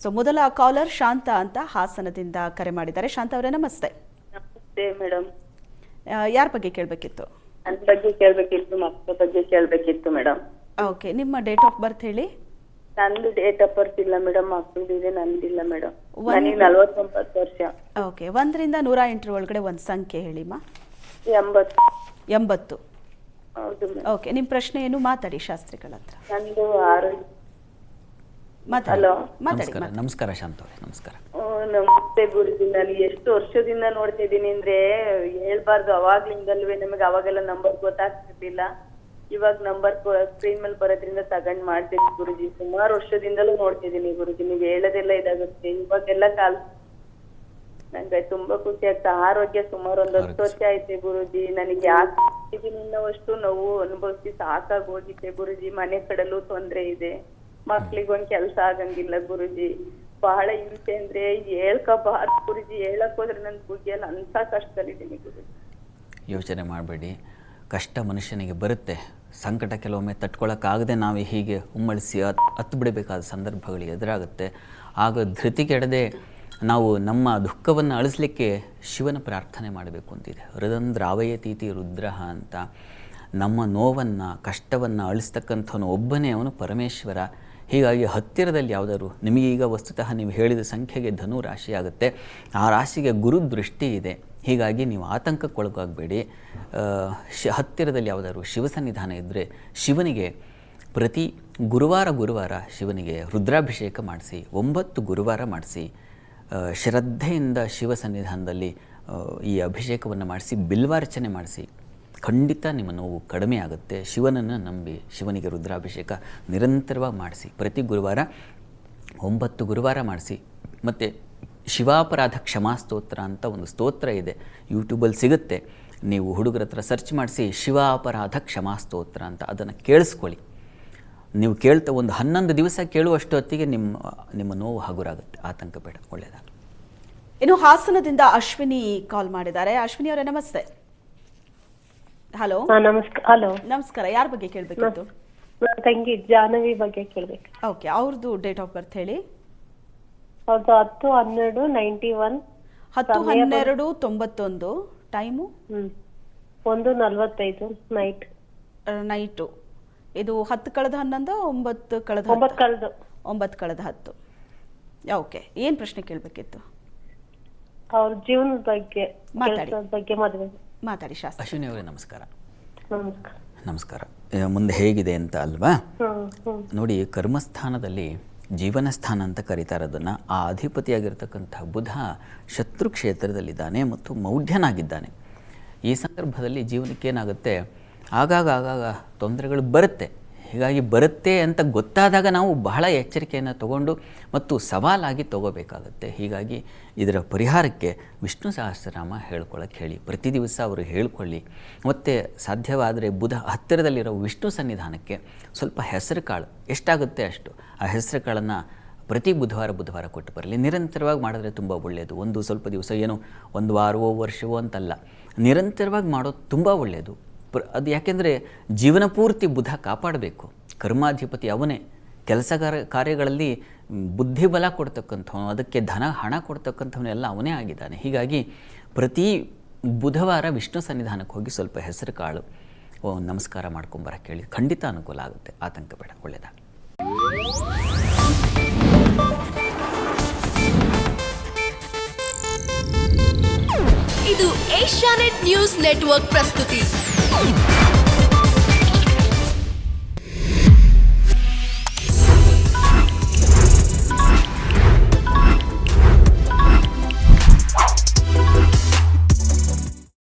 So ಮೊದಲ collar ಶಾಂತ ಅಂತ ಹಾಸನದಿಂದ ಕರೆ ಮಾಡಿದ್ದಾರೆ. ಶಾಂತ ಅವರೇ ನಮಸ್ತೆ. ನಮಸ್ತೆ ಮೇಡಮ್. ಯಾರ ಬಗ್ಗೆ ಕೇಳಬೇಕಿತ್ತು? ನನ್ನ ಬಗ್ಗೆ ಕೇಳಬೇಕಿತ್ತು, ಮಕ್ಕಳ ಬಗ್ಗೆ ಕೇಳಬೇಕಿತ್ತು ಮೇಡಮ್. ಓಕೆ, ನಿಮ್ಮ ಡೇಟ್ ಆಫ್ ಬರ್ತ್ ಹೇಳಿ. ನಂದು ಡೇಟ್ ಆಫ್ ಬರ್ತ್ ಇಲ್ಲ ಮೇಡಮ್, ಮಕ್ಕಳಿದೆ, ನಂದಿಲ್ಲ ಮೇಡಮ್. ನನಗೆ 49 ವರ್ಷ. ಓಕೆ, 1 ರಿಂದ 108 ಒಳಗಡೆ ಒಂದು ಸಂಖ್ಯೆ ಹೇಳಿಮ್ಮ. 80. ಹೌದು ಮೇಡಮ್. ಓಕೆ, ನಿಮ್ಮ ಪ್ರಶ್ನೆ ಏನು? ಮಾತಾಡಿ ಶಾಸ್ತ್ರಿಗಳ ಹತ್ರ. ನಂದು ಆರೋಗ್ಯ. ಹಲೋ, ಮಾತಾಡಿ. ನಮಸ್ಕಾರ ಶಾಂತ ಅವರೇ, ನಮಸ್ಕಾರ. ನಮಸ್ತೆ ಗುರುಜಿ. ನಾನು ಎಷ್ಟು ವರ್ಷದಿಂದ ನೋಡ್ತಾ ಇದ್ದೀನಿ ಅಂದ್ರೆ ಹೇಳ್ಬಾರ್ದು. ಅವಾಗ್ಲಿಂದಲ್ವೇ ನಮಗೆ ಅವಾಗೆಲ್ಲ ನಂಬರ್ ಗೊತ್ತಾಗ್ತಿರ್ಲಿಲ್ಲ. ಇವಾಗ ನಂಬರ್ ಸ್ಕ್ರೀನ್ ಮೇಲೆ ಬರೋದ್ರಿಂದ ತಗೊಂಡ್ ಮಾಡ್ತೀವಿ ಗುರುಜಿ. ಸುಮಾರು ವರ್ಷದಿಂದಲೂ ನೋಡ್ತಿದ್ದೀನಿ ಗುರುಜಿ. ನೀವು ಹೇಳೋದೆಲ್ಲ ಇದಾಗುತ್ತೆ. ಇವಾಗೆಲ್ಲ ನಂಗೆ ತುಂಬಾ ಖುಷಿ ಆಗ್ತಾ. ಆರೋಗ್ಯ ಸುಮಾರು 10 ವರ್ಷ ಐತೆ ಗುರುಜಿ. ನನಗೆ ಯಾಕೆ ಅಷ್ಟು ನೋವು ಅನುಭವಿಸಿ ಸಾಕಾಗಿ ಹೋಗಿದ್ದೆ ಗುರುಜಿ. ಮನೆ ಕಡೆಲ್ಲೂ ತೊಂದ್ರೆ ಇದೆ, ಮಕ್ಳಿಗೊಂದ್ ಕೆಲ್ಸ ಆಗಂಗಿಲ್ಲ ಗುರುಜಿ. ಬಹಳ ಹಿಂಸೆ ಅಂದ್ರೆ ಹೇಳ್ಕೋಬಾರ್ದು ಗುರುಜಿ. ಹೇಳಕ್ ಹೋದ್ರೆ ನನ್ ಬುಗ್ಗಿಯಲ್ಲಿ ಅಂತ ಕಷ್ಟದಲ್ಲಿದ್ದೀನಿ ಗುರುಜಿ. ಯೋಚನೆ ಮಾಡಬೇಡಿ, ಕಷ್ಟ ಮನುಷ್ಯನಿಗೆ ಬರುತ್ತೆ. ಸಂಕಟ ಕೆಲವೊಮ್ಮೆ ತಟ್ಕೊಳಕ್ಕಾಗದೆ ನಾವು ಹೀಗೆ ಉಮ್ಮಳಿಸಿ ಹತ್ತು ಬಿಡಬೇಕಾದ ಸಂದರ್ಭಗಳು ಎದುರಾಗುತ್ತೆ. ಆಗ ಧೃತಿಗೆಡದೆ ನಾವು ನಮ್ಮ ದುಃಖವನ್ನು ಅಳಿಸ್ಲಿಕ್ಕೆ ಶಿವನ ಪ್ರಾರ್ಥನೆ ಮಾಡಬೇಕು ಅಂತಿದೆ. ಹೃದಂದ್ರಾವಯತೀತಿ ರುದ್ರಃ ಅಂತ. ನಮ್ಮ ನೋವನ್ನು ಕಷ್ಟವನ್ನು ಅಳಿಸ್ತಕ್ಕಂಥವನು ಒಬ್ಬನೇ, ಅವನು ಪರಮೇಶ್ವರ. ಹೀಗಾಗಿ ಹತ್ತಿರದಲ್ಲಿ ಯಾವುದಾದ್ರು ನಿಮಗೀಗ ವಸ್ತುತಃ ನೀವು ಹೇಳಿದ ಸಂಖ್ಯೆಗೆ ಧನು ರಾಶಿ ಆಗುತ್ತೆ. ಆ ರಾಶಿಗೆ ಗುರು ದೃಷ್ಟಿ ಇದೆ. ಹೀಗಾಗಿ ನೀವು ಆತಂಕಕ್ಕೊಳಗಾಗಬೇಡಿ. ಹತ್ತಿರದಲ್ಲಿ ಯಾವುದಾದ್ರು ಶಿವ ಸನ್ನಿಧಾನ ಇದ್ದರೆ ಶಿವನಿಗೆ ಪ್ರತಿ ಗುರುವಾರ ಶಿವನಿಗೆ ರುದ್ರಾಭಿಷೇಕ ಮಾಡಿಸಿ, 9 ಗುರುವಾರ ಮಾಡಿಸಿ, ಶ್ರದ್ಧೆಯಿಂದ ಶಿವ ಸನ್ನಿಧಾನದಲ್ಲಿ ಈ ಅಭಿಷೇಕವನ್ನು ಮಾಡಿಸಿ, ಬಿಲ್ವಾರ್ಚನೆ ಮಾಡಿಸಿ. ಖಂಡಿತ ನಿಮ್ಮ ನೋವು ಕಡಿಮೆ ಆಗುತ್ತೆ. ಶಿವನನ್ನು ನಂಬಿ ಶಿವನಿಗೆ ರುದ್ರಾಭಿಷೇಕ ನಿರಂತರವಾಗಿ ಮಾಡಿಸಿ. ಪ್ರತಿ ಗುರುವಾರ 9 ಗುರುವಾರ ಮಾಡಿಸಿ. ಮತ್ತು ಶಿವಾಪರಾಧ ಕ್ಷಮಾ ಸ್ತೋತ್ರ ಅಂತ ಒಂದು ಸ್ತೋತ್ರ ಇದೆ, ಯೂಟ್ಯೂಬಲ್ಲಿ ಸಿಗುತ್ತೆ. ನೀವು ಹುಡುಗರ ಹತ್ರ ಸರ್ಚ್ ಮಾಡಿಸಿ ಶಿವಾಪರಾಧ ಕ್ಷಮಾ ಸ್ತೋತ್ರ ಅಂತ. ಅದನ್ನು ಕೇಳಿಸ್ಕೊಳ್ಳಿ. ನೀವು ಕೇಳ್ತಾ ಒಂದು 11 ದಿವಸ ಕೇಳುವಷ್ಟು ಹೊತ್ತಿಗೆ ನಿಮ್ಮ ನೋವು ಹಗುರಾಗುತ್ತೆ. ಆತಂಕ ಬೇಡ. ಒಳ್ಳೆಯದಾಗ. ಇನ್ನು ಹಾಸನದಿಂದ ಅಶ್ವಿನಿ ಕಾಲ್ ಮಾಡಿದ್ದಾರೆ. ಅಶ್ವಿನಿ ಅವರೇ ನಮಸ್ತೆ. ಹಲೋ. ನಮಸ್ಕಾರ. ಯಾರ ಬಗ್ಗೆ ಕೇಳಬೇಕಿತ್ತು? ತಂಗಿ ಜಾಹ್ನವಿ ಬಗ್ಗೆ ಕೇಳಬೇಕು. ಓಕೆ, ಅವ್ರದ್ದು ಡೇಟ್ ಆಫ್ ಬರ್ತ್ ಹೇಳಿ. 10/12/91. 10/12/91. Time 1:45 night. ಇದು 10/11 9/10. ಓಕೆ, ಏನ್ ಪ್ರಶ್ನೆ ಕೇಳಬೇಕಿತ್ತು? ಅವ್ರ ಜೀವನದ ಬಗ್ಗೆ, ಮಾತಾಡಿ. ಬಗ್ಗೆ ಮದುವೆ ಮಾತಾಡಿ ಶಾಸ್ತ್ರ. ಅಶ್ವಿನಿ ಅವರೇ ನಮಸ್ಕಾರ. ನಮಸ್ಕಾರ. ಮುಂದೆ ಹೇಗಿದೆ ಅಂತ ಅಲ್ವಾ? ನೋಡಿ, ಕರ್ಮಸ್ಥಾನದಲ್ಲಿ ಜೀವನ ಸ್ಥಾನ ಅಂತ ಕರೀತಾರೆ ಅದನ್ನು. ಆ ಅಧಿಪತಿಯಾಗಿರ್ತಕ್ಕಂಥ ಬುಧ ಶತ್ರು ಕ್ಷೇತ್ರದಲ್ಲಿದ್ದಾನೆ ಮತ್ತು ಮೌಢ್ಯನಾಗಿದ್ದಾನೆ. ಈ ಸಂದರ್ಭದಲ್ಲಿ ಜೀವನಕ್ಕೇನಾಗುತ್ತೆ, ಆಗಾಗ ತೊಂದರೆಗಳು ಬರುತ್ತೆ. ಹೀಗಾಗಿ ಬರುತ್ತೆ ಅಂತ ಗೊತ್ತಾದಾಗ ನಾವು ಬಹಳ ಎಚ್ಚರಿಕೆಯನ್ನು ತಗೊಂಡು ಮತ್ತು ಸವಾಲಾಗಿ ತಗೋಬೇಕಾಗತ್ತೆ. ಹೀಗಾಗಿ ಇದರ ಪರಿಹಾರಕ್ಕೆ ವಿಷ್ಣು ಸಹಸ್ರನಾಮ ಹೇಳ್ಕೊಳ್ಳೋಕೆ ಹೇಳಿ. ಪ್ರತಿ ದಿವಸ ಅವರು ಹೇಳ್ಕೊಳ್ಳಿ. ಮತ್ತು ಸಾಧ್ಯವಾದರೆ ಬುಧ ಹತ್ತಿರದಲ್ಲಿರೋ ವಿಷ್ಣು ಸನ್ನಿಧಾನಕ್ಕೆ ಸ್ವಲ್ಪ ಹೆಸರು ಕಾಳು, ಎಷ್ಟಾಗುತ್ತೆ ಅಷ್ಟು, ಆ ಹೆಸರು ಕಾಳನ್ನು ಪ್ರತಿ ಬುಧವಾರ ಕೊಟ್ಟು ಬರಲಿ. ನಿರಂತರವಾಗಿ ಮಾಡಿದ್ರೆ ತುಂಬ ಒಳ್ಳೆಯದು. ಒಂದು ಸ್ವಲ್ಪ ದಿವಸ ಏನು ಒಂದು ವಾರವೋ ವರ್ಷವೋ ಅಂತಲ್ಲ, ನಿರಂತರವಾಗಿ ಮಾಡೋದು ತುಂಬ ಒಳ್ಳೆಯದು. ಅದು ಯಾಕೆಂದರೆ ಜೀವನ ಪೂರ್ತಿ ಬುಧ ಕಾಪಾಡಬೇಕು. ಕರ್ಮಾಧಿಪತಿ ಅವನೇ. ಕೆಲಸ ಕಾರ್ಯಗಳಲ್ಲಿ ಬುದ್ಧಿಬಲ ಕೊಡ್ತಕ್ಕಂಥವನು, ಅದಕ್ಕೆ ಹಣ ಕೊಡ್ತಕ್ಕಂಥವನ್ನೆಲ್ಲ ಅವನೇ ಆಗಿದ್ದಾನೆ. ಹೀಗಾಗಿ ಪ್ರತಿ ಬುಧವಾರ ವಿಷ್ಣು ಸನ್ನಿಧಾನಕ್ಕೆ ಹೋಗಿ ಸ್ವಲ್ಪ ಹೆಸರು ಕಾಳು ನಮಸ್ಕಾರ ಮಾಡ್ಕೊಂಬರಕ್ಕೆ ಹೇಳಿ. ಖಂಡಿತ ಅನುಕೂಲ ಆಗುತ್ತೆ. ಆತಂಕ ಬೇಡ. ಒಳ್ಳೆಯದಾಗ. ಇದು ಏಷ್ಯಾನೆಟ್ ನ್ಯೂಸ್ ನೆಟ್ವರ್ಕ್ ಪ್ರಸ್ತುತಿ.